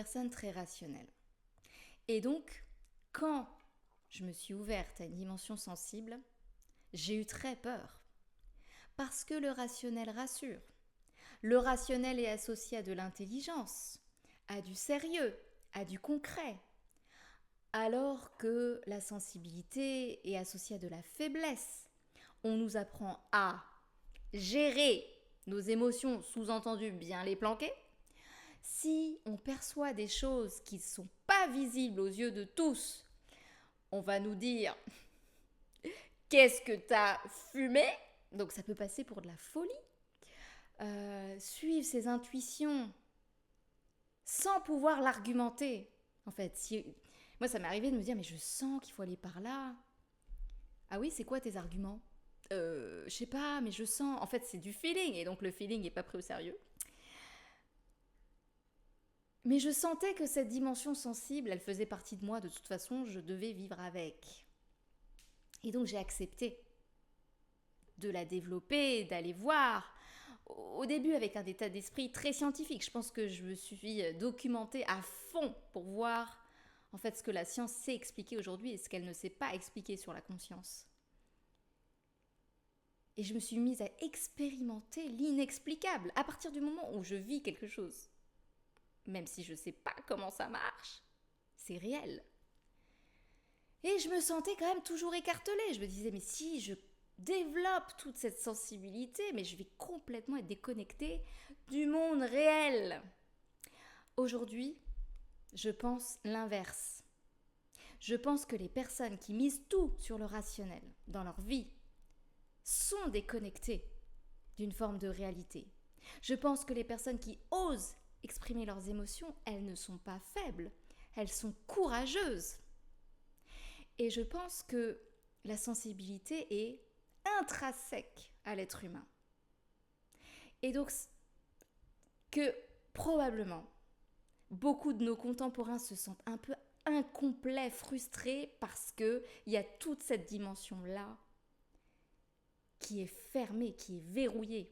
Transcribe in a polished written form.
personne très rationnelle. Et donc, quand je me suis ouverte à une dimension sensible, j'ai eu très peur. Parce que le rationnel rassure. Le rationnel est associé à de l'intelligence, à du sérieux, à du concret. Alors que la sensibilité est associée à de la faiblesse. On nous apprend à gérer nos émotions, sous-entendu bien les planquer. Si on perçoit des choses qui ne sont pas visibles aux yeux de tous, on va nous dire « Qu'est-ce que t'as fumé ?» Donc ça peut passer pour de la folie. Suivre ses intuitions sans pouvoir l'argumenter. En fait, moi ça m'est arrivé de me dire « Mais je sens qu'il faut aller par là. » Ah oui, c'est quoi tes arguments ? Je sais pas, mais je sens. En fait, c'est du feeling, et donc le feeling n'est pas pris au sérieux. Mais je sentais que cette dimension sensible, elle faisait partie de moi. De toute façon, je devais vivre avec. Et donc j'ai accepté de la développer, d'aller voir. Au début, avec un état d'esprit très scientifique. Je pense que je me suis documentée à fond pour voir en fait ce que la science sait expliquer aujourd'hui et ce qu'elle ne sait pas expliquer sur la conscience. Et je me suis mise à expérimenter l'inexplicable à partir du moment où je vis quelque chose. Même si je ne sais pas comment ça marche, c'est réel. Et je me sentais quand même toujours écartelée. Je me disais, mais si je développe toute cette sensibilité, mais je vais complètement être déconnectée du monde réel. Aujourd'hui, je pense l'inverse. Je pense que les personnes qui misent tout sur le rationnel dans leur vie sont déconnectées d'une forme de réalité. Je pense que les personnes qui osent exprimer leurs émotions, elles ne sont pas faibles, elles sont courageuses. Et je pense que la sensibilité est intrinsèque à l'être humain. Et donc, que probablement, beaucoup de nos contemporains se sentent un peu incomplets, frustrés, parce qu'il y a toute cette dimension-là qui est fermée, qui est verrouillée.